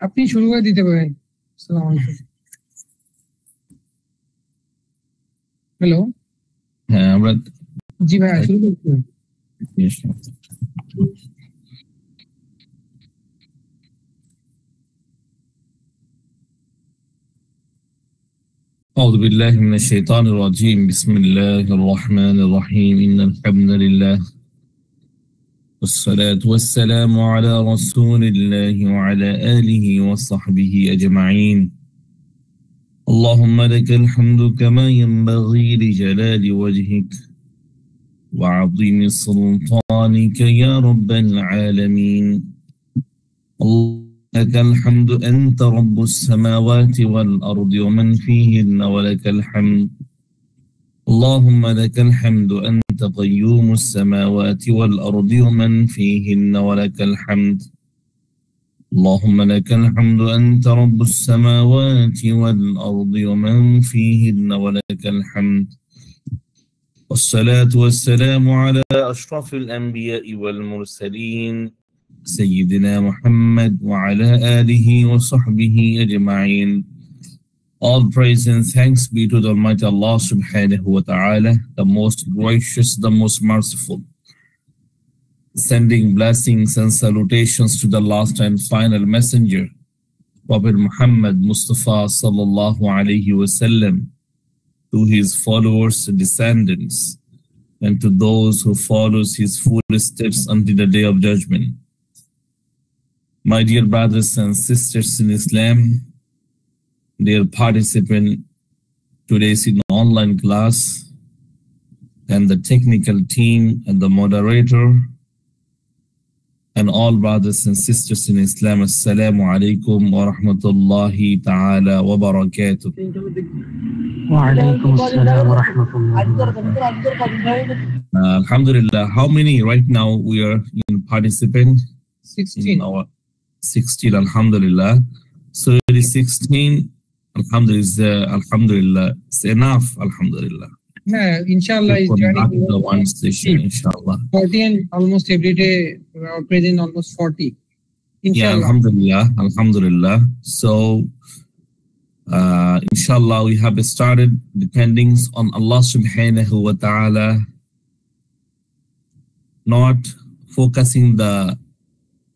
আপনি শুরু করে দিতে পারেন। আসসালামু আলাইকুম। হ্যালো। হ্যাঁ, আমরা জি ভাই, শুরু করুন। أعوذ بالله من الشيطان الرجيم. بسم الله الرحمن الرحيم. إن الحمد لله والصلاة والسلام على رسول الله وعلى آله وصحبه أجمعين. اللهم لك الحمد كما ينبغي لجلال وجهك وعظيم سلطانك يا رب العالمين. لك الحمد أنت رب السماوات والأرض ومن فيهن ولك الحمد. اللهم لك الحمد أنت قيوم السماوات والأرض ومن فيهن ولك الحمد. اللهم لك الحمد أنت رب السماوات والأرض ومن فيهن ولك الحمد. والصلاة والسلام على أشرف الأنبياء والمرسلين سيدنا محمد وعلى آله وصحبه أجمعين. All praise and thanks be to the Almighty Allah subhanahu wa ta'ala, the most gracious, the most merciful. Sending blessings and salutations to the last and final messenger, Prophet Muhammad Mustafa sallallahu alayhi wa sallam, to his followers, descendants, and to those who follows his footsteps until the day of judgment. My dear brothers and sisters in Islam, dear participant, today's in online class, and the technical team and the moderator, and all brothers and sisters in Islam, Assalamu alaikum wa rahmatullahi ta'ala wa barakatuh. Wa alaikum assalam wa rahmatullahi. Alhamdulillah, how many right now we are in participant? 16. 16, Alhamdulillah. So it is 16, Alhamdulillah, it's enough, Alhamdulillah. Yeah, inshallah is joining the one station, inshallah. 40 and almost every day we are present almost 40. Inshallah. Yeah, Alhamdulillah. So inshallah we have started depending on Allah subhanahu wa ta'ala, not focusing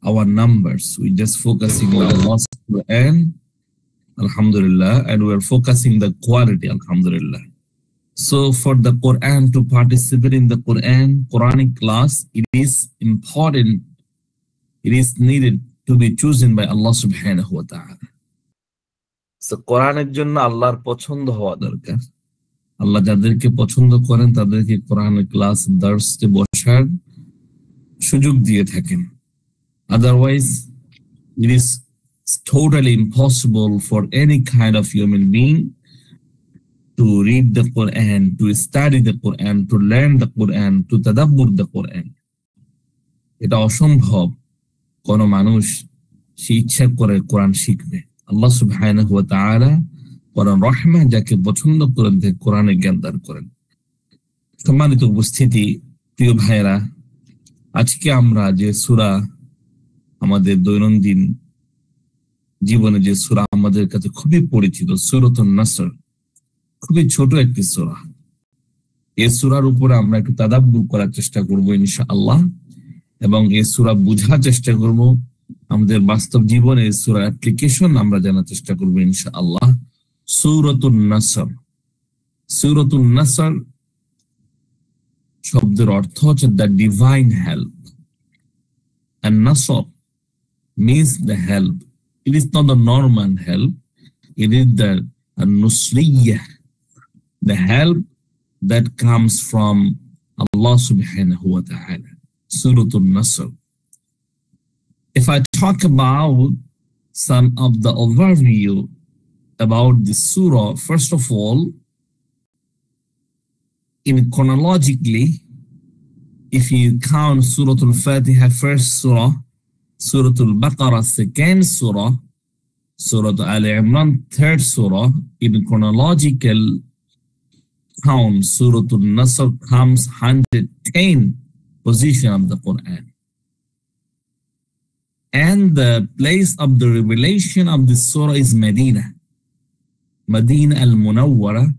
our numbers. We just focusing on Allah's Quran, Alhamdulillah, and we're focusing the quality, Alhamdulillah. So for the Quran to participate in the Quranic class, it is important, it is needed to be chosen by Allah subhanahu wa ta'ala. So Quraনের জন্য আল্লাহর পছন্দ হওয়া দরকার। আল্লাহ যাদেরকে পছন্দ করেন তাদেরকে কোরআনের ক্লাস দার্সে বসার সুযোগ দিয়ে থাকেন। Otherwise, it is totally impossible for any kind of human being to read the Quran, to study the Quran, to learn the Quran, to tadabbur the Quran. এটা অসম্ভব কোন মানুষ সে ইচ্ছা করে কোরআন শিখবে। আল্লাহ সুবহানাহু ওয়া তাআলা কোরআন রহমত যাকে পছন্দ করেন তাকে কোরআনের জ্ঞান দান করেন। সম্মানিত উপস্থিতি, প্রিয় ভাইরা, আজকে আমরা যে সূরা আমাদের দৈনন্দিন জীবনে যে সূরা আমাদের কাছে খুবই পরিচিত, সূরাতুন নাসর, খুবই ছোট একটি সূরা। এই সূরার উপরে আমরা একটু তাদাব্বুর করার চেষ্টা করব ইনশাআল্লাহ, এবং এই সূরা বোঝার চেষ্টা করব, আমাদের বাস্তব জীবনে এই সূরার অ্যাপ্লিকেশন আমরা জানার চেষ্টা করব ইনশাআল্লাহ। সূরাতুন নাসর, সূরাতুন নাসর শব্দের অর্থ হচ্ছে the divine help, and nasr means the help. It is not the normal help, it is the nusriyah, the help that comes from Allah subhanahu wa ta'ala. Suratul Nasr. If I talk about some of the overview about the surah, first of all, in chronologically, if you count Suratul Fatiha first surah, Suratul Baqarah second surah, Surah Al Imran third surah, in chronological count, Suratul Nasr comes 110 position of the Quran. And the place of the revelation of this surah is Medina. Medina al-Munawwara,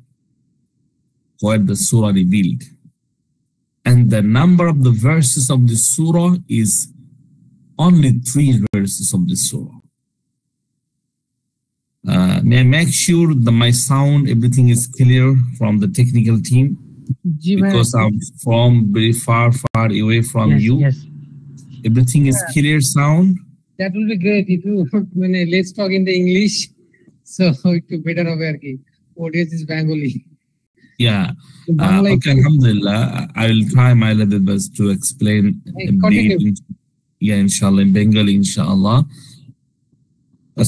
where the surah revealed. And the number of the verses of the surah is only 3 verses of the surah. May I make sure that my sound, everything is clear from the technical team? Because I'm from very far away from you. Yes. Everything is clear sound? That will be great if you let's talk in the English. So it better over here. Audience is Bengali. Yeah. Okay, Alhamdulillah. I will try my level best to explain inshallah, in Bengali, inshallah.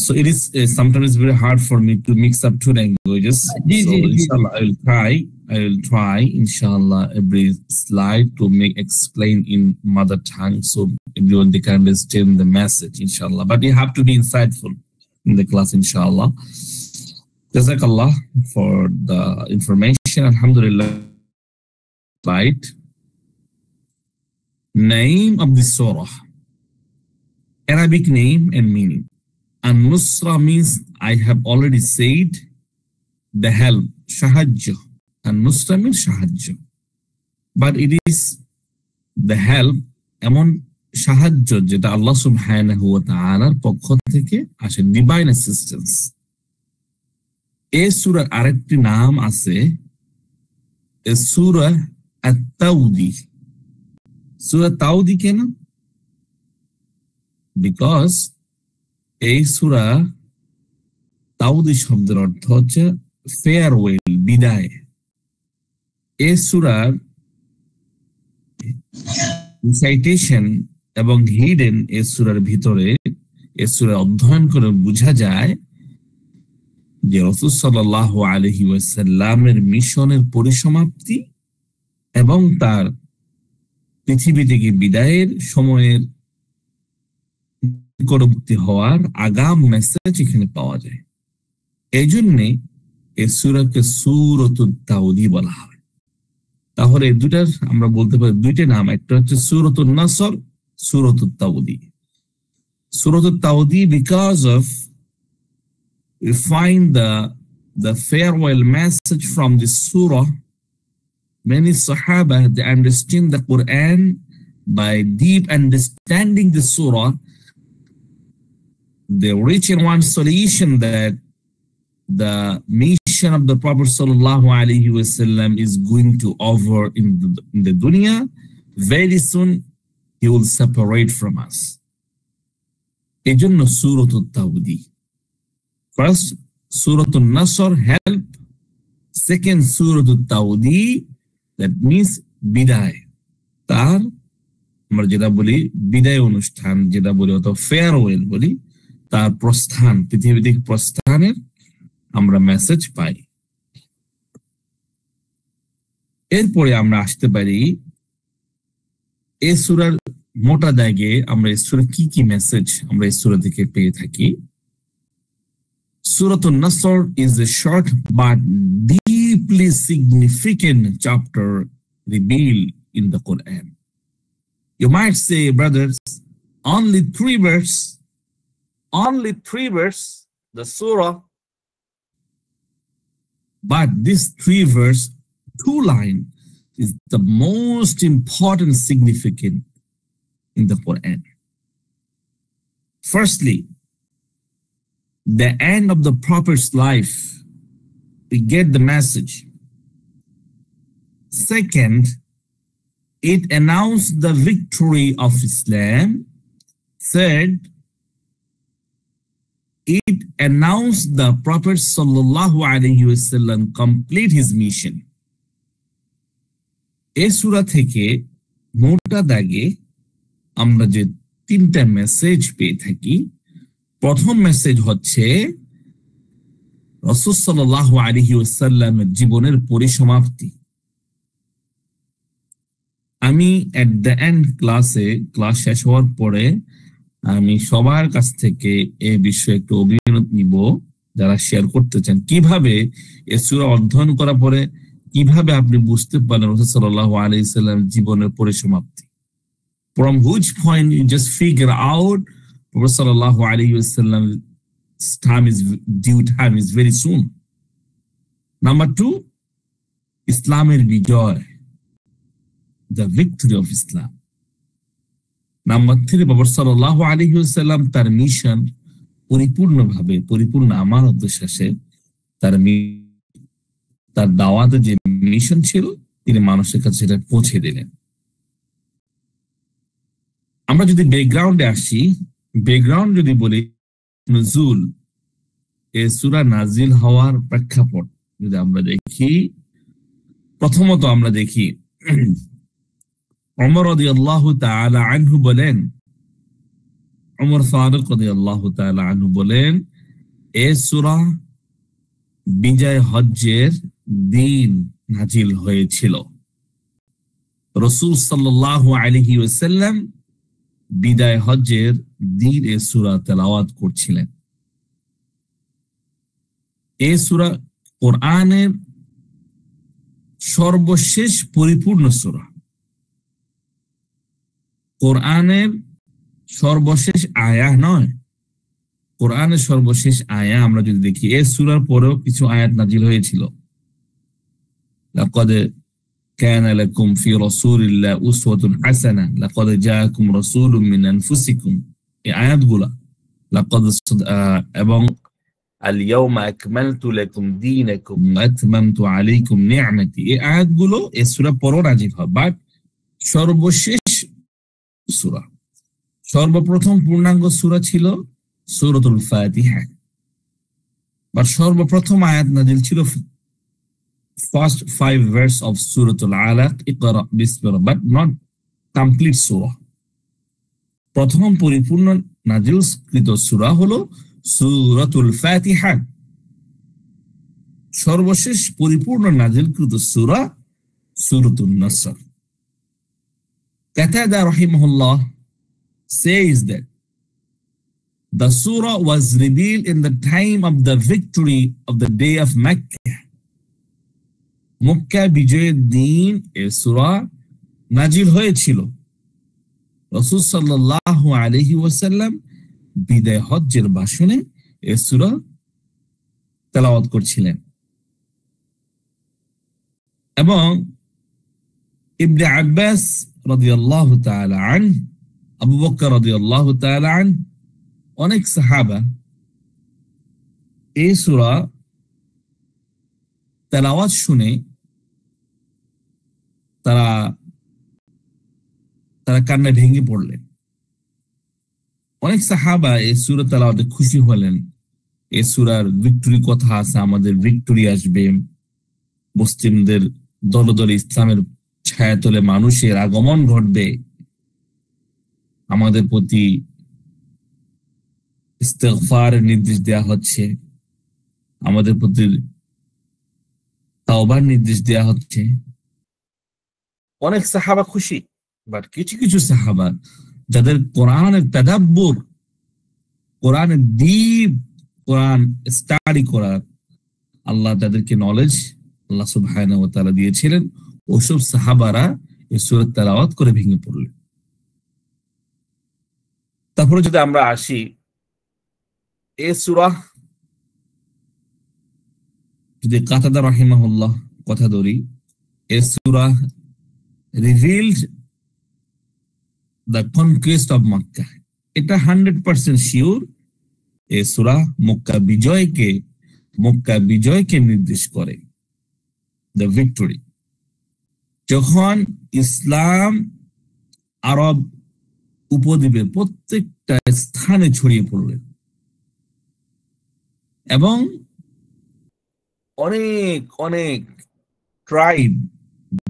So it is sometimes very hard for me to mix up 2 languages. So inshallah, I will try, inshallah, every slide to explain in mother tongue so everyone can understand the message, inshallah. But you have to be insightful in the class, inshallah. Jazakallah for the information. Alhamdulillah. Right. Name of the surah. Arabic name and meaning. An-Nusra means, I have already said, the help, Shahajja. An-Nusra means Shahajja. But it is the help, among Shahajja, jeta Allah subhanahu wa ta'ala পক্ষ থেকে আসে, divine assistance. এই সূরার আরেকটি নাম আছে, এই সূরা আত-তাওদি। সূরা তাওদি কেন? Because এই সূরা তাওদি শব্দের অর্থ হচ্ছে ফেয়ারওয়েল, বিদায়। এই সূরার সাইটেশন এবং হিডেন এই সূরার ভিতরে, এই সূরা অধ্যয়ন করে বোঝা যায় যে রাসূল সাল্লাল্লাহু আলাইহি ওয়াসাল্লামের মিশনের পরিসমাপ্তি এবং তার পৃথিবী থেকে বিদায়ের সময়ের নিকটবর্তী হওয়ার আগাম মেসেজ এখানে পাওয়া যায়। এই জন্যে এই সূরাকে সূরাতুত তাওদি বলা হয়। তাহলে দুটার আমরা বলতে পারি 2টা নাম, একটা হচ্ছে সূরাতুন নাসর, সূরাতুত তাওদি। সূরাতুত তাওদি because of we find the farewell message from the surah. Many Sahaba, they understand the Quran by deep understanding the surah. They reach in one solution that the mission of the Prophet sallallahu alaihi wasallam is going to over in the dunya. Very soon he will separate from us. Ejonno Suratul Tawdi. First, Suratul Nasr, help. Second, Suratul Tawdi, that means biday. Tar আমরা যেটা বলি বিদায় অনুষ্ঠান, যেটা বলি অথবা farewell বলি, তার প্রস্থান, পৃথিবী থেকে প্রস্থানের আমরা মেসেজ পাই। এরপরে আমরা আসতে পারি এই সূরার মোটা দাগে আমরা এই সূরা কি মেসেজ আমরা এই সূরা থেকে পেয়ে থাকি। Suratul Nasr is a short but deeply significant chapter revealed in the Quran. You might say, brothers, only 3 verse, the surah. But this 3 verse, 2 line is the most important significant in the Quran. Firstly, the end of the Prophet's life, we get the message. Second, it announced the victory of Islam. Third, it announced the Prophet sallallahu alaihi wasallam complete his mission. এই সূরা থেকে মোটা দাগে আমরা যে 3টা message পেয়ে থাকি। প্রথম মেসেজ হচ্ছে রাসূল সাল্লাল্লাহু আলাইহি ওয়াসাল্লামের জীবনের পরিসমাপ্তি। আমি এট দ্য এন্ড ক্লাস শেষ হওয়ার পরে আমি সবার কাছ থেকে এই বিষয়ে একটু অভিমত নিব, যারা শেয়ার করতে চান কিভাবে এই সূরা অধ্যয়ন করার পরে কিভাবে আপনি বুঝতে পারলেন রাসূল সাল্লাল্লাহু আলাইহি ওয়াসাল্লাম জীবনের পরিসমাপ্তি। From which point you just figure out Prophet sallallahu alaihi wasallam's due time is very soon. Number 2, Islamer bijoy, the victory of Islam. Number 3, Prophet sallallahu alaihi wasallam তার মিশন পরিপূর্ণ আমানতের শেষে তার দাওয়াতের যে মিশন ছিল তিনি মানুষের কাছে সেটা পৌঁছে দিলেন। আমরা যদি ব্যাকগ্রাউন্ডে আসি, ব্যাকগ্রাউন্ড যদি বলি, নুজুল এই সূরা নাজিল হওয়ার প্রেক্ষাপট যদি আমরা দেখি, প্রথমত আমরা দেখি ওমর রাদিয়াল্লাহু তাআলা আনহু বলেন, ওমর ফারুক রাদিয়াল্লাহু তাআলা আনহু বলেন, এই সূরা বিজয় হজ্জের দিন নাজিল হয়েছিল। রাসূল সাল্লাল্লাহু আলাইহি ওয়াসাল্লাম বিদায় হজ্জের দিন এই সূরা তেলাওয়াত করছিলেন। এই সূরা কোরআনের সর্বশেষ পরিপূর্ণ সূরা, কোরআনের সর্বশেষ আয়া নয়, কোরআনের সর্বশেষ আয়া আমরা যদি দেখি, এই সূরার পরেও কিছু আয়াত নাজিল হয়েছিল। লাকাদ কানা লাকুম ফি রাসূলিল্লাহি উসওয়াতুন হাসানাহ, লাকাদ জাআকুম রাসূলুম মিন আনফুসিকুম, এই আয়াতগুলা লাকাদ এবং আল ইয়াউমা আকমালতু লাকুম দীনাকুম ওয়া আতমামতু আলাইকুম নি'মাতি, এই আয়াতগুলো এই সূরা পরেও নাজিল হয়। বাট সর্বশেষ সূরা, সর্বপ্রথম পূর্ণাঙ্গ সূরা ছিল সূরাতুল ফাতিহা, বা সর্বপ্রথম আয়াত নাজিল ছিল first 5 verse of সূরাতুল আলাক, ইকরা বিসমি রাব্বিক, not complete সূরা। প্রথম পরিপূর্ণ নাজিলকৃত সূরা হলো সূরাতুল ফাতিহা, সর্বশেষ পরিপূর্ণ নাজিলকৃত সূরা সূরাতুন নাসর। কাতাদা রাহিমাহুল্লাহ says that the surah was revealed in the time of the victory of the day of Makkah. Mecca বিজয়ের দিন এই সূরা নাজিল হয়েছিল। রাসূল সাল্লাল্লাহু আলাইহি ওয়াসাল্লাম বিদায় হজ্জের ভাষণে এই সূরা তেলাওয়াত করছিলেন। এবং ইবনে আব্বাস রাদিয়াল্লাহু তাআলা আনহু, আবু বকর রাদিয়াল্লাহু তাআলা আনহু, অনেক সাহাবা এই সূরা তেলাওয়াত শুনে তারা কান্নায় ভেঙে পড়লেন। অনেক সাহাবা এই সূরা তেলাওয়াতে খুশি হলেন। এই সূরার ভিক্টরি কথা আছে, আমাদের ভিক্টরি আসবে, মুসলিমদের দলে দলে ইসলামের ছায়াতলে মানুষের আগমন ঘটবে, আমাদের প্রতি ইস্তিগফারের নির্দেশ দেয়া হচ্ছে, আমাদের প্রতি তাওবার নির্দেশ দেয়া হচ্ছে। অনেক সাহাবা খুশি, বাট কিছু কিছু সাহাবা যাদের কোরআনের তাদাব্বুর, কোরআনের দীপ, কোরআন স্টাডি করার আল্লাহ তাদেরকে নলেজ আল্লাহ সুবহানাহু ওয়া তাআলা দিয়েছিলেন, ওসব সাহাবারা এই সূরা তেলাওয়াত করে ভেঙে পড়লেন। তারপরে যদি আমরা আসি এই সূরা, যদি কাতাদা রাহিমাহুল্লাহ কথা ধরি, এই সূরা revealed the conquest of Makkah, এটা 100% শিওর। এই সূরা মক্কা বিজয়কে নির্দেশ করে, the victory। যখন ইসলাম আরব উপদ্বীপের প্রত্যেকটা স্থানে ছড়িয়ে পড়লেন এবং অনেক অনেক ট্রাইব,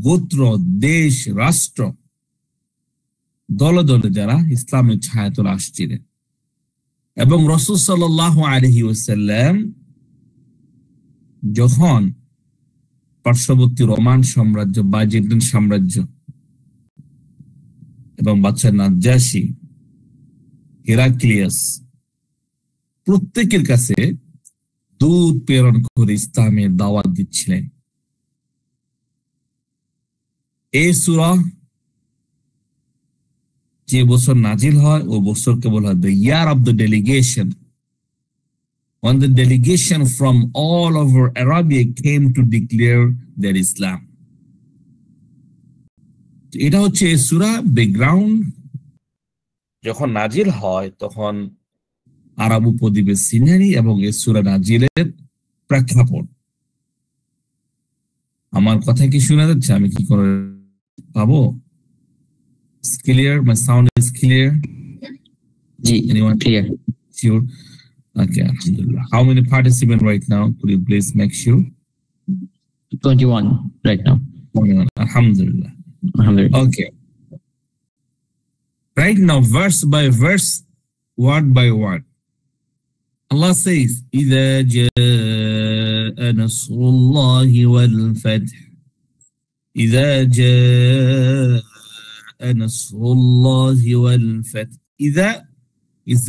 গোত্র, দেশ, রাষ্ট্র, দলে দলে যারা ইসলামের ছায়াতলে আসছিলেন, এবং রাসূল সাল্লাল্লাহু আলাইহি ওয়াসাল্লাম যখন পার্শ্ববর্তী রোমান সাম্রাজ্য, বাইজেন্টাইন সাম্রাজ্য এবং বাদশা নাজ্জাশী, হেরাক্লিয়াস প্রত্যেকের কাছে দূত প্রেরণ করে ইসলামের দাওয়াত দিচ্ছিলেন, এই সূরা যে বছর নাজিল হয় ওই বছরকে বলা হয় the year of the delegation, when the delegation from all over Arabia came to declare their Islam. এটা হচ্ছে সূরা ব্যাকগ্রাউন্ড। যখন নাজিল হয় তখন আরব উপদ্বীপের সিনারি এবং এই সূরা নাজিলের প্রেক্ষাপট। আমার কথা কি শোনা যাচ্ছে? আমি কি করে পাবো? It's clear? My sound is clear? G, Anyone clear. sure? Okay, alhamdulillah. How many participants right now? Could you please make sure? 21 right now. Alhamdulillah. Alhamdulillah. Okay. Right now, verse by verse, word by word. Allah says, إِذَا جَاءَ نَصْرُ اللَّهِ وَالْفَتْحُ. إِذَا جَاءَ نَصْرُ اللَّهِ وَالْفَتْحُ. إِذَا is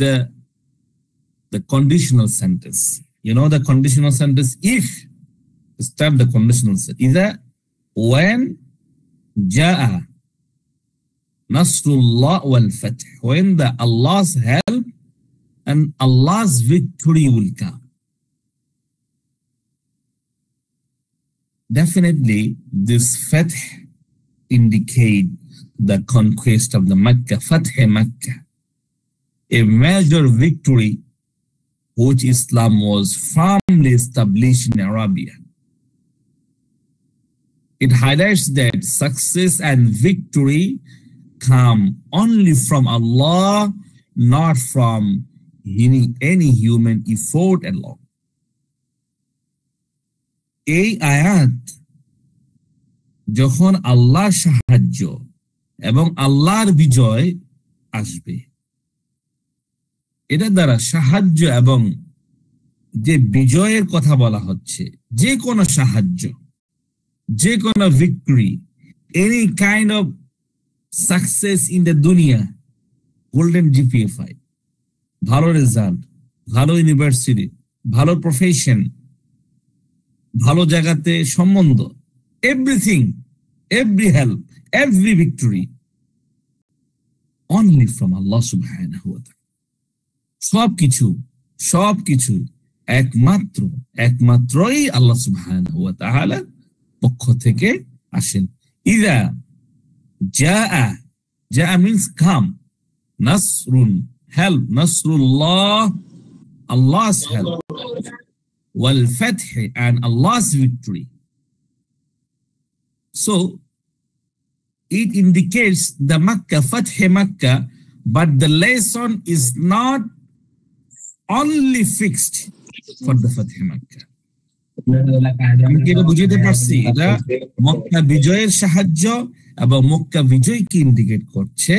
the conditional sentence. You know the conditional sentence? If. Start the conditional sentence. إِذَا, when, جَاءَ Nasrullah wal Fath, when the Allah's help and Allah's victory will come. Definitely, this Fath indicate the conquest of the Mecca, Fath Mecca, a major victory which Islam was firmly established in Arabia. It highlights that success and victory come only from Allah, not from any human effort alone. এই আয়াত যখন আল্লাহর সাহায্য এবং আল্লাহর বিজয় আসবে, এটা দ্বারা সাহায্য এবং যে বিজয়ের কথা বলা হচ্ছে, যে কোনো সাহায্য, যে কোনো victory, any kind of success in the dunya, golden GPA 5, ভালো রেজাল্ট, ভালো ইউনিভার্সিটি, ভালো প্রফেশন, ভালো জায়গাতে সম্বন্ধ, everything, every help, every victory only from Allah subhanahu wa ta'ala. সবকিছু একমাত্রই আল্লাহ subhanahu wa ta'ala পক্ষ থেকে আসেন। ইদা Ja'a means come. Nasrun, help. Nasrullah, Allah's help. Wal Fath, and Allah's victory. So, it indicates the Makkah, Fath Makkah, but the lesson is not only fixed for the Fath Makkah. আমি কি এটা বুঝতে পারছি? এটা মক্কা বিজয়ের সাহায্য এবং মক্কা বিজয়কে ইন্ডিকেট করছে,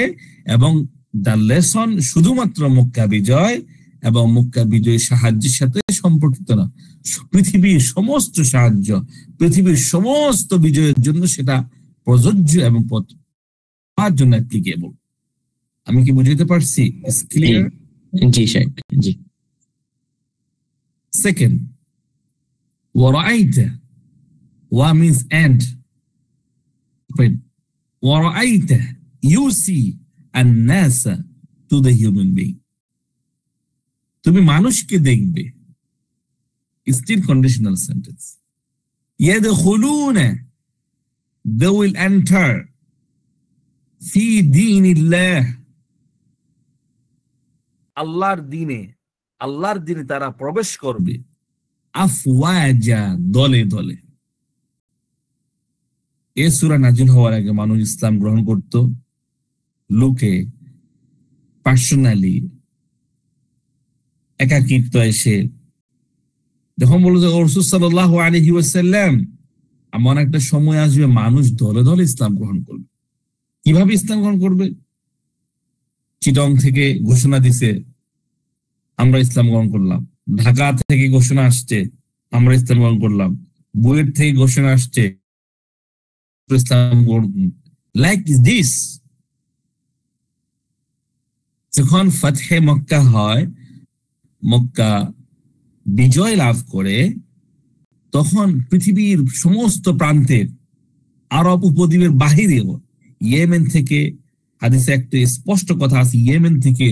এবং দ্য লেসন শুধুমাত্র মক্কা বিজয় এবং মক্কা বিজয় সাহায্যের সাথে সম্পর্কিত না। পৃথিবীর সমস্ত সাহায্য, পৃথিবীর সমস্ত বিজয়ের জন্য সেটা প্রযোজ্য এবং তার জন্য অ্যাপ্লিকেবল। আমি কি বুঝতে পারছি? It's clear? জি শেখ, জি। সেকেন্ড, ওয়ারাআইতা, ওয়া means and. ওয়ারাআইতা, you see الناس to the human being. তুমি মানুষকে দেখবে, still conditional sentence. يدخلون, they will enter في دين الله, আল্লাহর দিনে তারা প্রবেশ করবে, আফওয়াজা, দলে দলে। এই সূরা নাজিল হওয়ার আগে মানুষ ইসলাম গ্রহণ করত লোকে, পার্সোনালি, একাকিত্ব এসে। যখন বলল যে রাসূল সাল্লাল্লাহু আলাইহি ওয়াসাল্লাম, এমন একটা সময় আসবে মানুষ দলে দলে ইসলাম গ্রহণ করবে। কিভাবে ইসলাম গ্রহণ করবে? চিটং থেকে ঘোষণা দিছে, আমরা ইসলাম গ্রহণ করলাম। ঢাকা থেকে ঘোষণা আসছে, আমরা ইসলাম গ্রহণ করলাম। বুয়েট থেকে ঘোষণা আসছে, ইসলাম গ্রহণ। লাইক দিস, যখন ফাতহে মক্কা হয়, মক্কা বিজয় লাভ করে, তখন পৃথিবীর সমস্ত প্রান্তের, আরব উপদ্বীপের বাহিরেও, ইয়েমেন থেকে হাদিসে একটা স্পষ্ট কথা আছে, ইয়েমেন থেকে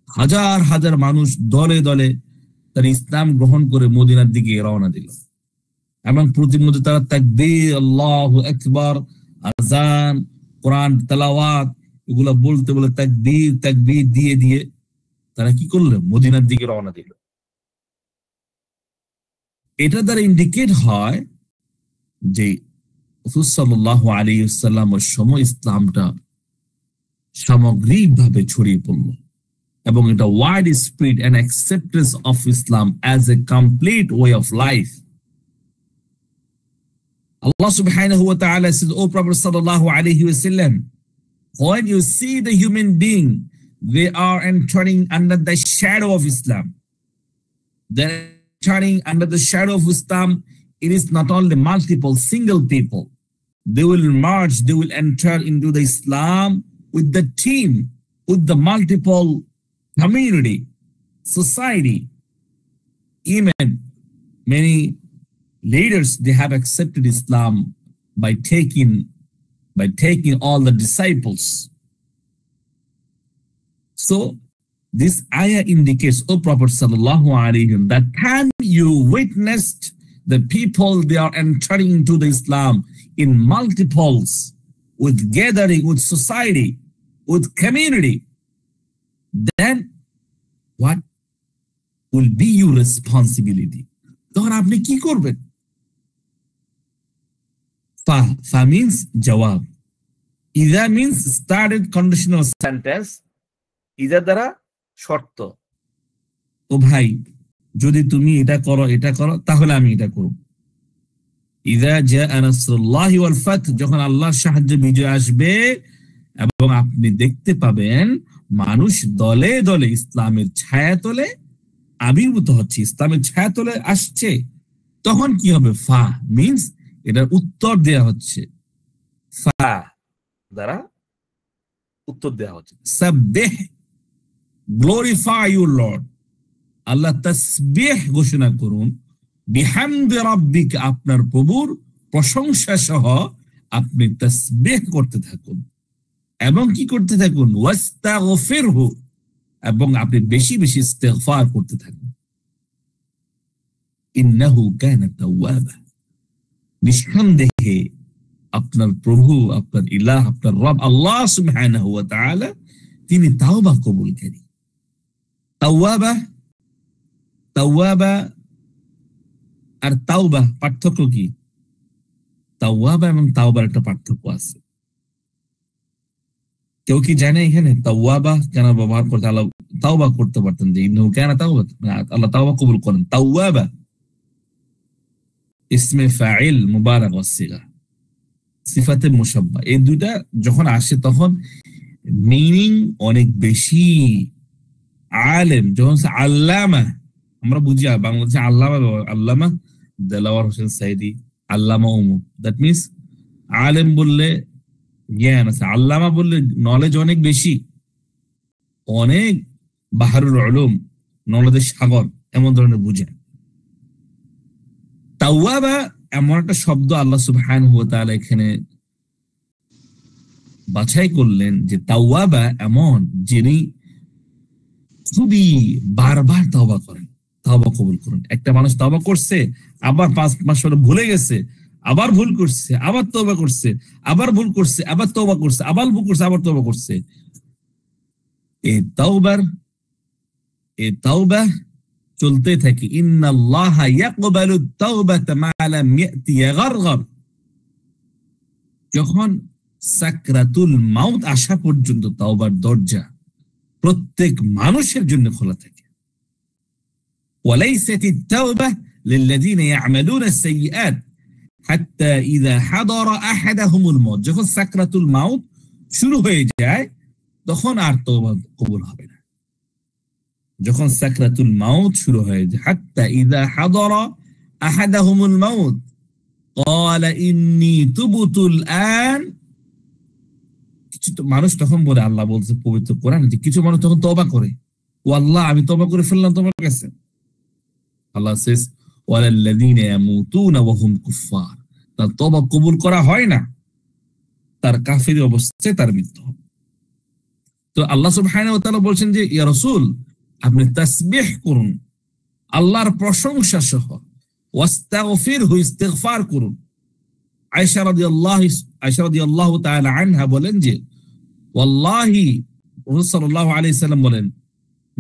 হাজার হাজার মানুষ দলে দলে তার ইসলাম গ্রহণ করে মদিনার দিকে রওনা দিল, এবং প্রতিমধ্যে তারা তাকবীর, আল্লাহু আকবার, আযান, কোরআন তেলাওয়াত এগুলা বলতে বলে তাকবীর তাকবীর দিয়ে দিয়ে তারা কি করলো? মদিনার দিকে রওনা দিল। এটা দ্বারা ইন্ডিকেট হয় যে রাসূল সাল্লাল্লাহু আলাইহি ওয়াসাল্লামের সময় ইসলামটা সামগ্রিকভাবে ছড়িয়ে পড়ল, এবং এটা wide spread and acceptance of Islam as a complete way of life. Allah subhanahu wa ta'ala says, O Prophet sallallahu alayhi wa sallam, when you see the human being, they are entering under the shadow of Islam. They're entering under the shadow of Islam. It is not only multiple, single people. They will merge, they will enter into the Islam with the team, with the multiple community, society. Even many leaders, they have accepted Islam by taking all the disciples. So this ayah indicates, O Prophet sallallahu alaihi wasallam, that can you witnessed the people, they are entering into the Islam in multiples, with gathering, with society, with community, then what will be your responsibility? তখন আপনি কি করবেন? Fa means jawab. Idha means started conditional sentence. Idha দ্বারা শর্ত। ও ভাই, যদি তুমি এটা করো তাহলে আমি এটা করব। ইযা জাআ নাসরুল্লাহি ওয়াল ফাত, যখন আল্লাহর সাহায্য বিজয় আসবে এবং আপনি দেখতে পাবেন মানুষ দলে দলে ইসলামের ছায়াতলে আবির্ভূত হচ্ছে, ইসলামের ছায়াতলে আসছে, তখন কি হবে? ফা মিন্স এটার উত্তর দেয়া হচ্ছে, ফা দ্বারা উত্তর দেয়া হচ্ছে। সাব্বিহ, গ্লোরিফাই ইউর লর্ড, আল্লাহ তাসবিহ ঘোষণা করুন, বিহামদি রাব্বিকা, আপনার প্রভুর প্রশংসা সহ আপনি তাসবিহ করতে থাকুন, এবং কি করতে থাকুন? ওয়াস্তাগফিরহু, এবং আপনি বেশি বেশি ইস্তিগফার করতে থাকুন। ইন্নাহু কানা তাওয়াবা, নিঃসন্দেহে আপনার প্রভু, আপনার ইলাহ, আপনার রব আল্লাহ সুবহানাহু ওয়া তাআলা তিনি তাওবা কবুলকারী। তাওয়াবা আর তাওবা পার্থক্য কি? তাওয়াবা এবং তাওবার একটা পার্থক্য আছে। কেউ কি জানে এখানে তাওয়াবা কেন ব্যবহার করতে? আল্লাহ তাওবা করতে পারতেন যে ইন্নাহু কানা তাওবা, আল্লাহ তাওবা কবুল করেন। তাওয়াবা ইসমে ফাইল মুবারাক ওয়াসিগা, সিফাতে মুশাব্বা, এই দুইটা যখন আসে তখন মিনিং অনেক বেশি। আলেম যখন আল্লামা, আমরা বুঝি বাংলাদেশে আল্লামা, আল্লামা দেলাওয়ার হোসেন সাইদি, আল্লামা উমু, দ্যাট মিনস আলেম বললে জ্ঞান আছে, আল্লামা বললে নলেজ অনেক বেশি, অনেক বাহারুল উলুম, নলেজের সাগর, এমন ধরনের বুঝে। তাওয়াবা এমন একটা শব্দ আল্লাহ সুবহানাহু ওয়া তাআলা এখানে বাছাই করলেন যে তাওয়াবা এমন যিনি খুবই বারবার তাওবা করেন, তাওবা কবুল করেন। একটা মানুষ তাওবা করছে, আবার 5 মাস পরে ভুলে গেছে, আবার ভুল করছে, আবার তওবা করছে, আবার ভুল করছে, আবার তওবা করছে, আবার ভুল করছে, আবার তওবা করছে। এই তাওবা চলতে থাকে। ইন্নাল্লাহা ইয়াকবালু তাওবাতা মা লাম ইয়াতি গারগার, যখন সাকরাতুল মাউত আসা পর্যন্ত তাওবার দরজা প্রত্যেক মানুষের জন্য খোলা থাকে। ওয়ালাইসাতিত তাওবা লিল্লাযিনা ইয়ামালুনা আস-সাইয়্যাত হাত্তা ইযা হাদারা আহাদাহুমুল মাউত, যখন সাকরাতুল মাউত শুরু হয়ে যায় তখন আর তওবা কবুল হবে না। যখন সাকরাতুল মাউত শুরু হয়ে যায়, হাত্তা ইযা হাদারা আহাদাহুমুল মাউত ক্বালা ইন্নী তুবতুল আন, কিছু মানুষ তখন বলে, আল্লাহ বলছে পবিত্র কোরআনে যে কিছু মানুষ তখন তওবা করে, ও আল্লাহ আমি তওবা করে ফেললাম তোমার কাছে। আল্লাহ says ওয়ালাল্লাযীনা ইয়ামুতুনা ওয়া হুম কুফফার, তার তওবা কবুল করা হয় না, তার কাফির অবস্থায় তার মৃত্যু হবে। তো আল্লাহ সুবহানাহু ওয়া তাআলা বলছেন যে ইয়া রাসূল আপনি তাসবিহ করুন আল্লাহর প্রশংসা সহ, ওয়াস্তাগফিরহু ইস্তিগফার করুন। আয়েশা রাদিয়াল্লাহু তাআলা আনহা বলেন যে ওয়াল্লাহি রাসূল সাল্লাল্লাহু আলাইহি সাল্লাম বলেন,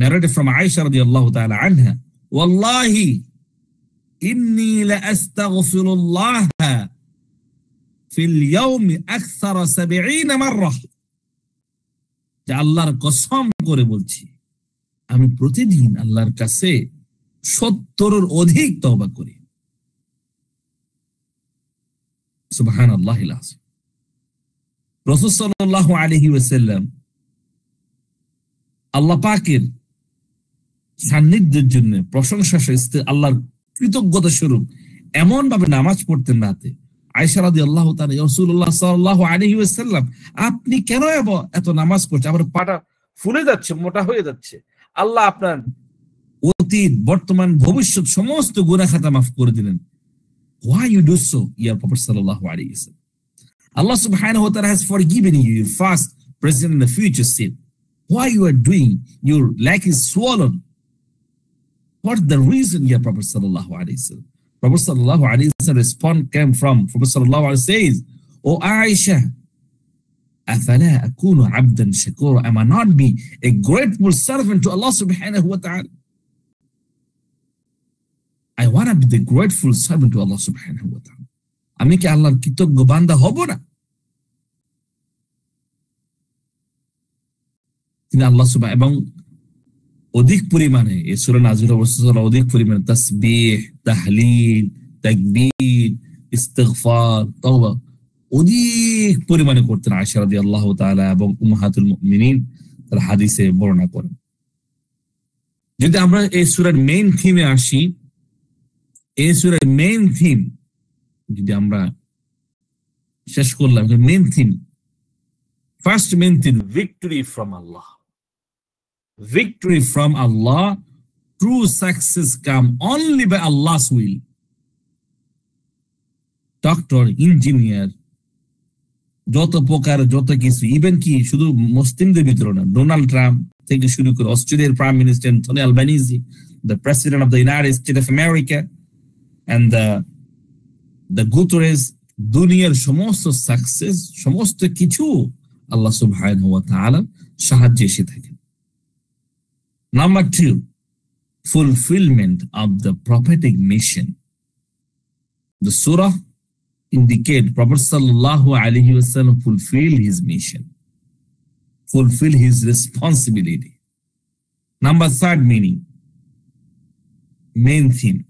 narrated from Aisha radiyallahu ta'ala anha, wallahi inni la astaghfirullah fil yawmi akthara 70 marra, যে আল্লাহর কসম করে বলছি আমি প্রতিদিন আল্লাহর কাছে 70-এর অধিক তওবা করি। সুবহানাল্লাহিল আযীম। রাসূল সাল্লাল্লাহু আলাইহি ওয়াসাল্লাম আল্লাহ পাকের সান্নিধ্যের জন্য প্রশংসা আল্লাহর কৃতজ্ঞতা স্বরূপ এমন ভাবে নামাজ পড়তেন রাতে। আয়েশা রাদিয়াল্লাহু তাআলা রাসূলুল্লাহ সাল্লাল্লাহু আলাইহি ওয়াসাল্লাম আপনি কেন এত নামাজ পড়ছেন, আমার পাটা ফুলে যাচ্ছে, মোটা হয়ে যাচ্ছে, আল্লাহ আপনার অতীত বর্তমান ভবিষ্যৎ সমস্ত গুনাহ খাতা মাফ করে দিলেন। Why you do so, ya Prophet sallallahu alaihi wasallam? Allah subhanahu wa ta'ala has forgiven you your past, present and the future sin. Why you are doing, your leg is swollen? What's the reason, ya Prophet sallallahu alaihi wasallam? Prophet sallallahu alaihi wasallam response came from Prophet sallallahu alaihi wasallam says, "O Aisha, afala akunu abdan shakura? Am I not be a grateful servant to Allah subhanahu wa ta'ala? I want to be the grateful servant to Allah subhanahu wa ta'ala. আমি কি আল্লাহর কৃতজ্ঞ বান্দা হব না?" তিনি আল্লাহ সুবহানাহু এবং অধিক পরিমাণে এই সূরা নাযিল অবস্থা অধিক পরিমাণে তাসবিহ, তাহলিল, তাকবীর, ইস্তিগফার, তাওবা অধিক পরিমাণে করতেন আয়েশা রাদিয়াল্লাহু তাআলা এবং উম্মাহাতুল মুমিনিন তার হাদিসে বর্ণনা করেন। যদি আমরা এই সূরার মেইন থিমে আসি, এই সূরার মেইন থিম যদি আমরা শেষ করলাম, main theme, first main theme, victory from Allah. Victory from Allah, true success come only by Allah's will. Doctor, engineer, যত প্রকার যত কিছু, ইভেন কি শুধু মুসলিমদের ভিতরে না, ডোনাল্ড ট্রাম্প থেকে শুরু করে অস্ট্রেলিয়ার prime minister Anthony Albanese, the president of the United States of America, and the Guterres, দুনিয়ার সমস্ত সাকসেস সমস্ত কিছু আল্লাহ সুবহানাহু ওয়া তাআলা সাহায্যে এসে থাকে। Number 2, fulfillment of the prophetic mission. The surah indicate Prophet sallallahu alaihi wasallam fulfilled his mission, fulfill his responsibility. Number 3 meaning, main theme.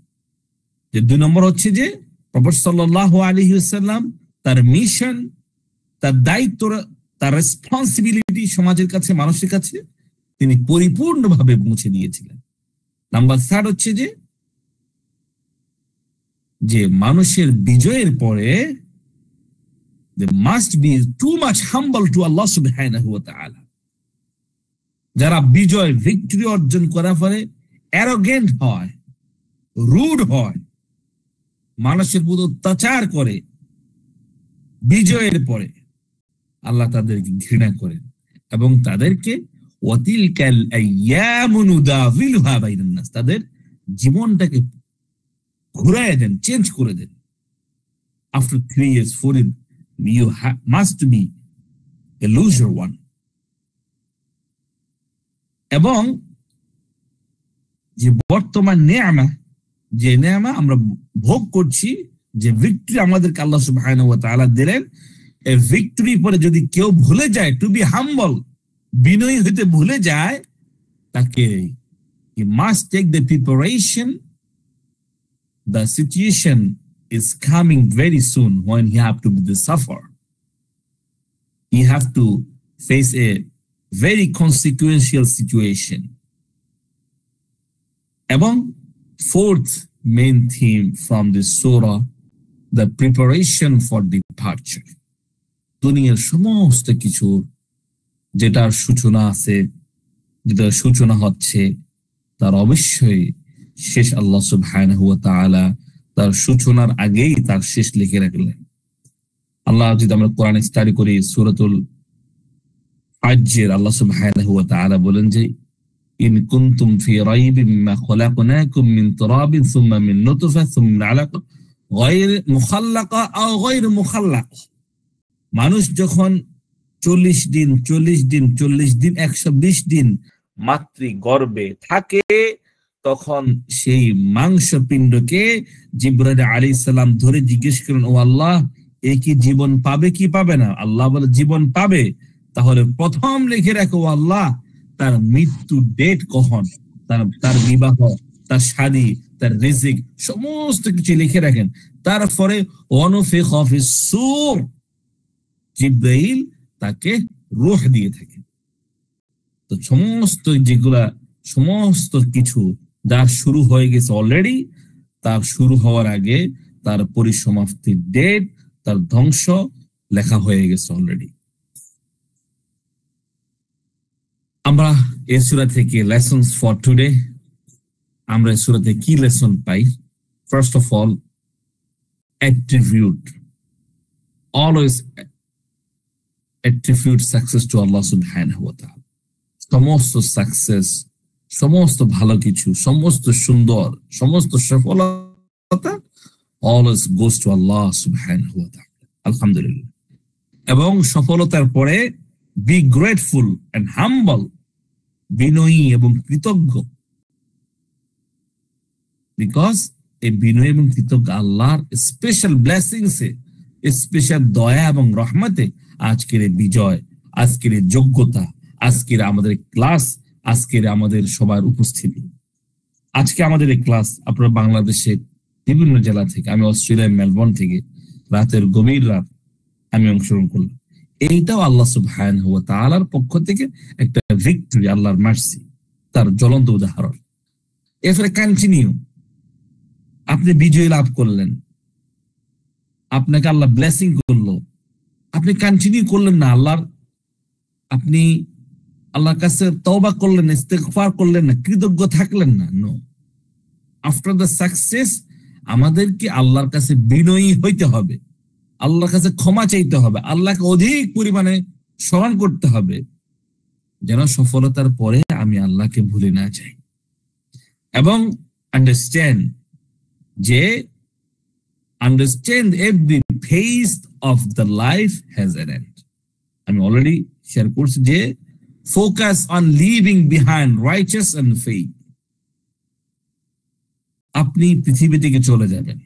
যে 2 নম্বর হচ্ছে যে Prophet sallallahu alaihi wasallam তার মিশন, তার দায়িত্ব, তার রেসপন্সিবিলিটি সমাজের কাছে, মানুষের কাছে তিনি পরিপূর্ণভাবে পৌঁছে দিয়েছিলেন। নাম্বার 3 হচ্ছে যে মানুষের বিজয়ের পরে they must be too much humble to Allah subhanahu wa ta'ala. যারা বিজয় ভিক্টরি অর্জন করার পরে অ্যারোগেন্ট হয়, রুড হয়, মানুষের প্রতি অত্যাচার করে, বিজয়ের পরে আল্লাহ তাদেরকে ঘৃণা করেন এবং তাদেরকে ওয়াতিলকাল আইয়ামু নুদাবিলুহা বাইনান নাস, তাদের জীবনটাকে ঘুরায় দেন, চেঞ্জ করে দেন। After 3 years, 4 years, you must be a loser one. এবং যে বর্তমান নেয়ামা, যে নেয়ামা আমরা ভোগ করছি, যে ভিক্টরি আমাদেরকে আল্লাহ সুবহানাহু ওয়া তাআলা দিলেন, এই ভিক্টরি পরে যদি কেউ ভুলে যায় টু বি হাম্বল, বিনয়ী হতে ভুলে যায়, তাকে he must take the preparation. The situation is coming very soon when he have to suffer. He have to face a very consequential situation. এবং 4th main theme from this surah, the preparation for departure. দুনিয়ার সমস্ত কিছু যেটার সূচনা আছে, যেটার সূচনা হচ্ছে, তার অবশ্যই শেষ আল্লাহ সুবহানাহু ওয়া তাআলা তার সূচনার আগেই তার শেষ লিখে রাখলেন। আল্লাহ যদি আমরা কোরআন স্টাডি করি, সূরাতুল হজ্জের আল্লাহ সুবহানাহু ওয়া তাআলা বলেন যে ইন কুনতুম ফি রাইবিন মিম্মা খলাকনাকুম মিন তুরাবিন সুম্মা মিন নুতফা সুম্মা মিন আলাকা গায়র মুখাল্লাকা আও গায়র মুখাল্লাকা। মানুষ যখন 40 দিন 120 দিন মাতৃ গর্ভে থাকে, তখন সেই মাংসপিণ্ডকে জিবরাইল আলাইহিস সালাম ধরে জিজ্ঞেস করেন, ও আল্লাহ, এ কি জীবন পাবে কি পাবে না? আল্লাহ বলে জীবন পাবে। তাহলে প্রথম লিখে রাখো আল্লাহ তার মৃত্যু ডেট কখন, তার বিবাহ, তার শাদী, তার রিজিক, সমস্ত কিছু লিখে রাখেন। তারপরে ওয়ানুফিখা ফিস সূর, জিবরাইল তাকে রূহ দিয়ে থাকে। তো সমস্ত কিছু যার শুরু হয়ে গেছে অলরেডি, তার শুরু হওয়ার আগে তার পরিসমাপ্তির ডেট, তার ধ্বংস লেখা হয়ে গেছে অলরেডি। আমরা এই সূরা থেকে লেসনস ফর টুডে, আমরা এই সূরাতে কি lesson pi? First of all, attribute, always attribute success to Allah subhanahu wa ta'ala. সমস্ত সাকসেস, সমস্ত ভালো কিছু, সমস্ত সুন্দর, সমস্ত সফলতা always goes to Allah subhanahu wa ta'ala. আলহামদুলিল্লাহ। এবং সফলতার পরে be grateful and humble, বিনয়ী এবং কৃতজ্ঞ, বিকজ এই বিনয় এবং কৃতজ্ঞ আল্লাহর স্পেশাল ব্লেসিংস এ, স্পেশাল দয়া এবং রহমতে আজকের এই বিজয়, আজকের এই যোগ্যতা, আজকের আমাদের ক্লাস, আজকের আমাদের সবার উপস্থিতি। আজকে আমাদের এই ক্লাস আপনারা বাংলাদেশের বিভিন্ন জেলা থেকে, আমি অস্ট্রেলিয়ার মেলবোর্ন থেকে রাতের গভীর রাত আমি অংশগ্রহণ করলাম। এইটাও আল্লাহ সুবহানাহু ওয়া তাআলার পক্ষ থেকে একটা ভিক্টরি, আল্লাহর মার্সি, তার জ্বলন্ত উদাহরণ। এরপরে কন্টিনিউ, আপনি বিজয় লাভ করলেন, আপনাকে আল্লাহ ব্লেসিং করলো, আপনি কন্টিনিউ করলেন না, আপনি আল্লাহর কাছে তওবা করলেন, ইস্তেগফার করলেন না, কৃতজ্ঞ থাকলেন না। নো, আফটার দ্য সাকসেস আমাদেরকে আল্লাহর কাছে বিনয়ী হইতে হবে, আল্লাহর কাছে ক্ষমা চাইতে হবে, আল্লাহকে অধিক পরিমাণে স্মরণ করতে হবে, যেন সফলতার পরে আমি আল্লাহকে ভুলে না যাই। এবং understand every phase of the life has an end. আমি অলরেডি শেয়ার করছি যে focus on leaving behind righteous and faith. আপনি পৃথিবী থেকে চলে যাবেন,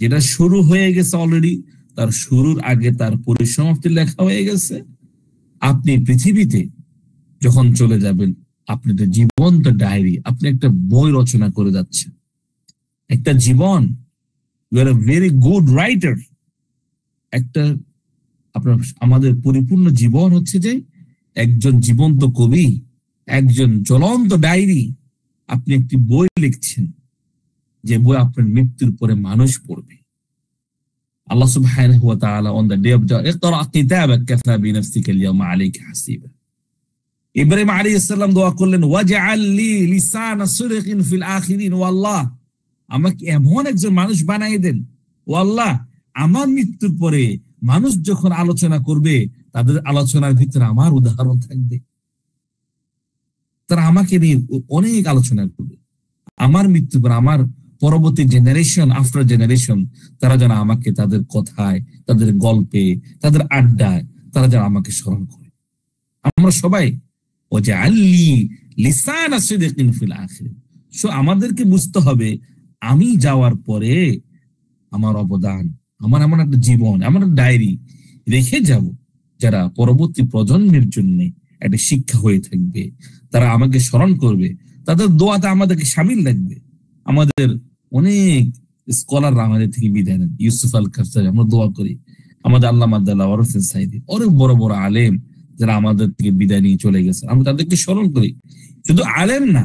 যেটা শুরু হয়ে গেছে অলরেডি, তার শুরুর আগে তার পরিসমাপ্তি লেখা হয়ে গেছে। আপনি পৃথিবীতে যখন চলে যাবেন, আপনি একটা জীবন্ত ডায়েরি, আপনি একটা বই রচনা করে যাচ্ছেন, একটা জীবন। You are a very good writer. আমাদের পরিপূর্ণ জীবন হচ্ছে যে একজন জীবন্ত কবি, একজন জ্বলন্ত ডায়েরি। আপনি একটি বই লিখছেন, যে বই আপনার মৃত্যুর পরে মানুষ পড়বে। আল্লাহ সুবহানাহু ওয়া তাআলা on the day of judgment, ইকরা কিতাবাক কাফা বিনাফসিকা আল-ইয়াওমা আলাইকা হাসিবা। ইব্রাহিম আলাইহিস সালাম দোয়া করলেন, ওয়াজআল লি লিসানা সিদকিন ফিল আখিরিন। ও আল্লাহ, আমাকে এমন একজন মানুষ বানাই দেন। ও আল্লাহ, আমার মৃত্যুর পরে মানুষ যখন আলোচনা করবে, তাদের আলোচনার ভিতরে আমার উদাহরণ থাকবে, তারা আমাকে নিয়ে অনেক আলোচনা করবে। আমার মৃত্যুর পর আমার পরবর্তী জেনারেশন, আফটার জেনারেশন, তারা যেন আমাকে তাদের কথায়, তাদের গল্পে, তাদের আড্ডায় তারা যেন আমাকে স্মরণ করে। আমরা সবাই ওয়াজআল লি লিসানা সিদকিন ফিল আখিরিন। সো আমাদেরকে বুঝতে হবে, আমি যাওয়ার পরে আমার অবদান, আমার এমন একটা জীবন, এমন একটা ডায়েরি রেখে যাব, যারা পরবর্তী প্রজন্মের জন্য একটা শিক্ষা হয়ে থাকবে। তারা আমাকে স্মরণ করবে, তাদের দোয়াতে আমাদেরকে শামিল রাখবে। আমাদের অনেক স্কলাররা আমাদের থেকে বিদায় নেন। ইউসুফ আল কারসাজি, আমরা দোয়া করি। আমাদের আল্লামা আব্দুল্লাহ ওয়ারসিন সাইদি, অনেক বড় বড় আলেম যারা আমাদের থেকে বিদায় নিয়ে চলে গেছে, আমরা তাদেরকে স্মরণ করি। শুধু আলেম না,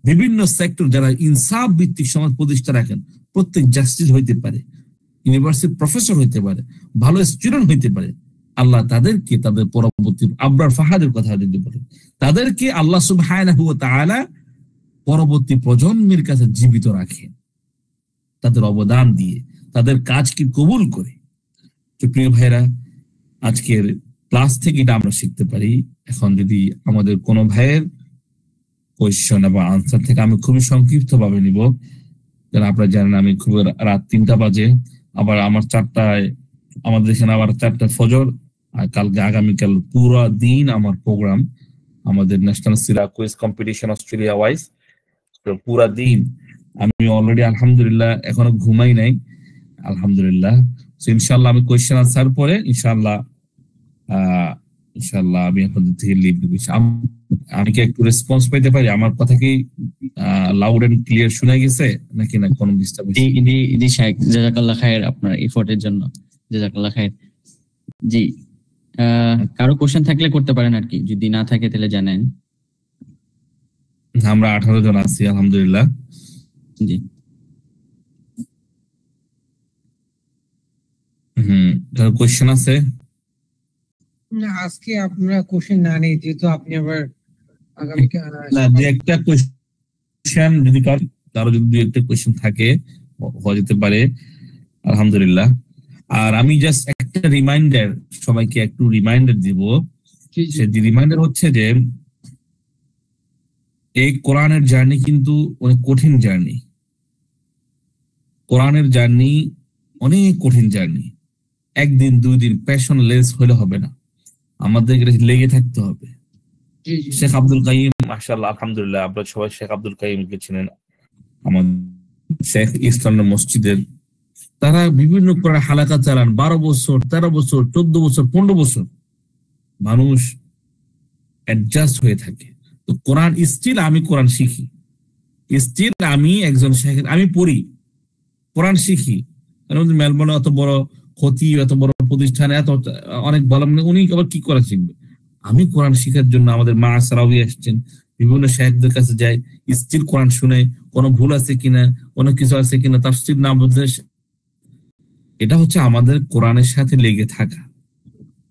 বিভিন্ন সেক্টর যারা ইনসাফ ভিত্তিক সমাজ প্রতিষ্ঠা রাখেন, প্রত্যেক জাস্টিস হইতে পারে, ইউনিভার্সিটি প্রফেসর হইতে পারে, ভালো স্টুডেন্ট হইতে পারে। আল্লাহ তাদেরকে তাদের পরবর্তী, আবরার ফাহাদের কথা দিতে পারে, তাদেরকে আল্লাহ সুবহানাহু ওয়া তাআলা পরবর্তী প্রজন্মের কাছে জীবিত রাখে, তাদের অবদান দিয়ে, তাদের কাজকে কবুল করে। তো প্রিয় ভাইরা, আজকের ক্লাস থেকে এটা আমরা শিখতে পারি। এখন যদি আমাদের কোনো ভাইয়ের কোয়েশ্চন এবং আনসার থেকে আমি খুবই সংক্ষিপ্ত ভাবে নিব, কারণ আপনারা জানেন আমি খুব রাত 3টা বাজে, আবার আমার 4টায় আমাদের এখানে আবার 4টায় ফজর, আর কালকে আগামীকাল পুরো দিন আমার প্রোগ্রাম, আমাদের ন্যাশনাল সিরা কুইজ কম্পিটিশন অস্ট্রেলিয়া ওয়াইজ, তো পুরা দিন আমি অলরেডি আলহামদুলিল্লাহ এখনো ঘুমাই নাই আলহামদুলিল্লাহ। ইনশাল্লাহ আমি কোয়েশ্চেন আনসার পরে ইনশাল্লাহ আমি আপনাদের থেকে লিভ নিব। আমি কি একটু রেসপন্স পেতে পারি? আমার কথা কি লাউড এন্ড ক্লিয়ার শোনা গেছে নাকি না কোনো ডিস্টার্ব? জি শাইখ, জাযাকাল্লাহ খায়ের আপনার এফোর্টের জন্য, জাযাকাল্লাহ খায়ের। জি, কারো কোশ্চেন থাকলে করতে পারেন আর কি, যদি না থাকে তাহলে জানেন। আমরা 18 জন আছি আলহামদুলিল্লাহ। জি, কোশ্চেন আছে? না, আজকে আপনারা কোশ্চেন না নেই, যেহেতু আপনি আবার আগামী না, যে একটা কোশ্চেন যদি কারো যদি দুই একটা কোশ্চেন থাকে হয়ে যেতে পারে আলহামদুলিল্লাহ। আর আমি জাস্ট একটা রিমাইন্ডার, সবাইকে একটু রিমাইন্ডার দিব। সে রিমাইন্ডার হচ্ছে যে এই কোরআনের জার্নি কিন্তু অনেক কঠিন জার্নি। কোরআনের জার্নি অনেক কঠিন জার্নি। একদিন 2 দিন প্যাশনলেস হলে হবে না, আমাদের লেগে থাকতে হবে। শেখ আব্দুল কাইম, মাশাআল্লাহ আলহামদুলিল্লাহ, আপনারা সবাই শেখ আব্দুল কাইমকে চিনেন, আমাদের শেখ ইসলামের মসজিদের। তারা বিভিন্ন কোরআন হালাকা চালান, 12 বছর, 13 বছর, 14 বছর, 15 বছর মানুষ অ্যাডজাস্ট হয়ে থাকে। তো কোরআন স্টিল আমি কোরআন শিখি, স্টিল আমি একজন শেখ, আমি পড়ি, কোরআন শিখি। মেলবোর্নে এত বড় ক্ষতি, এত বড় প্রতিষ্ঠানে এত অনেক ভালো, উনি আবার কি করে শিখবে? আমি কোরআন শিখার জন্য আমাদের মা সারাউই আসছেন, বিভিন্ন শেখদের কাছে যাই, স্টিল কোরআন শুনে কোনো ভুল আছে কিনা, কোনো কিছু আছে কিনা তাফসীর না বুঝলে। এটা হচ্ছে আমাদের কোরআনের সাথে লেগে থাকা।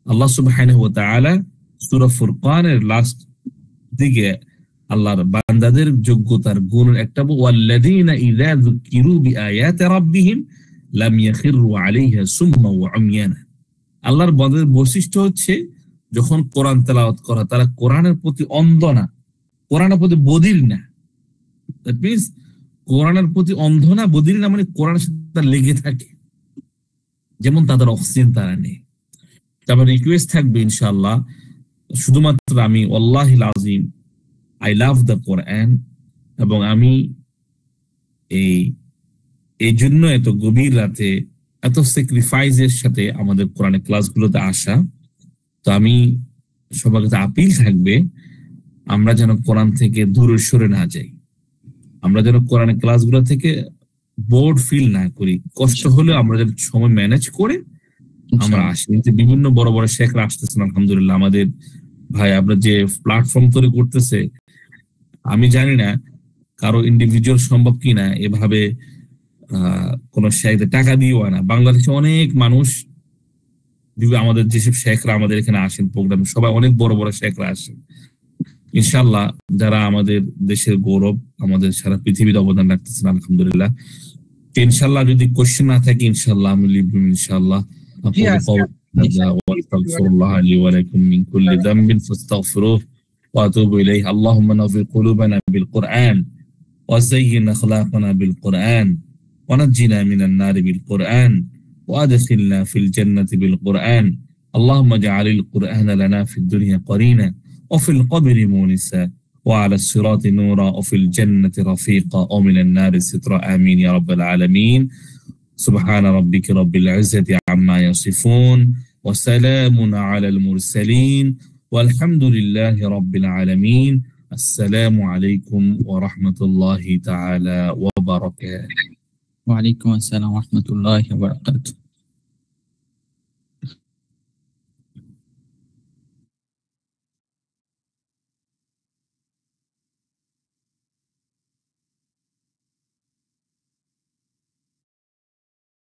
আল্লাহ সুবহানাহু ওয়া তাআলা সূরা ফুরকানের লাস্ট দিকে আল্লাহর বান্দাদের যোগ্যতার গুণ একটা, ওয়াল্লাযীনা ইযা যুকিরু বিআয়াতি রাব্বিহিম লাম ইয়াখিরু আলাইহা সুম্মা ওয়া উমিয়ানা। আল্লাহর বান্দাদের বৈশিষ্ট্য হচ্ছে যখন কোরআন তেলাওয়াত করা, তারা কোরআনের প্রতি অন্ধ না, কোরআনের প্রতি বধির না। দ্যাট মিন্স কোরআনের প্রতি অন্ধ না, বধির না, মানে কোরআনের সাথে লেগে থাকে, যেমন তাদের অক্সিজেন তারা নেই। তারপর রিকোয়েস্ট থাকবে ইনশাআল্লাহ, শুধুমাত্র আমি ওয়াল্লাহিল আযীম আই লাভ দ্য কোরআন, এবং আমি এই জন্য এত গভীর রাতে এত স্যাক্রিফাইসের সাথে আমাদের কোরআনের ক্লাসগুলোতে আসা। তো আমি সবার কাছে আপিল থাকবে, আমরা যেন কোরআন থেকে দূরে সরে না যাই, আমরা যেন কোরআনের ক্লাসগুলো থেকে বোর্ড ফিল না করি। কষ্ট হলে আমরা যেন সময় ম্যানেজ করে আমরা আসি। বিভিন্ন বড় বড় শেখরা আসতেছেন আলহামদুলিল্লাহ। আমাদের ভাই আমরা যে প্ল্যাটফর্ম তৈরি করতেছে, আমি জানি না কারো ইন্ডিভিজুয়াল সম্ভব কিনা এভাবে কোন শেখদের টাকা দিয়েও না। বাংলাদেশে অনেক মানুষ, আমাদের যেসব শেখরা আমাদের এখানে আসেন প্রোগ্রামে, সবাই অনেক বড় বড় শেখরা আসেন ইনশাআল্লাহ, যারা আমাদের দেশের গৌরব, আমাদের সারা পৃথিবীতে অবদান রাখতেছেন আলহামদুলিল্লাহ। ইনশাআল্লাহ যদি কোশ্চেন না থাকে ইনশাআল্লাহ আমি লিখব ইনশাআল্লাহ। আস্তাগফিরুল্লাহ লি ওয়া লাকুম মিন কুল্লি যামবিন ফাস্তাগফিরুহ ওয়া আতুবু ইলাইহি। আল্লাহুম্মা নাওয়ির কুলুবানা বিল কুরআন ওয়া যায়্যিন আখলাকানা বিল কুরআন ওয়া নাজ্জিনা মিনান নারি বিল কুরআন ওয়া আদখিলনা ফিল জান্নাতি বিল কুরআন। আল্লাহুম্মা জাআলিল কুরআনা লানা ফিদ দুনিয়া قرينا وفي القبر مونسا وعلى الصراط نورا وفي الجنة رفيقا ومن النار سترا. آمين يا رب العالمين. سبحان ربك رب العزة عما يصفون وسلام على المرسلين والحمد لله رب العالمين. السلام عليكم ورحمة الله تعالى وبركاته. وعليكم السلام ورحمة الله وبركاته.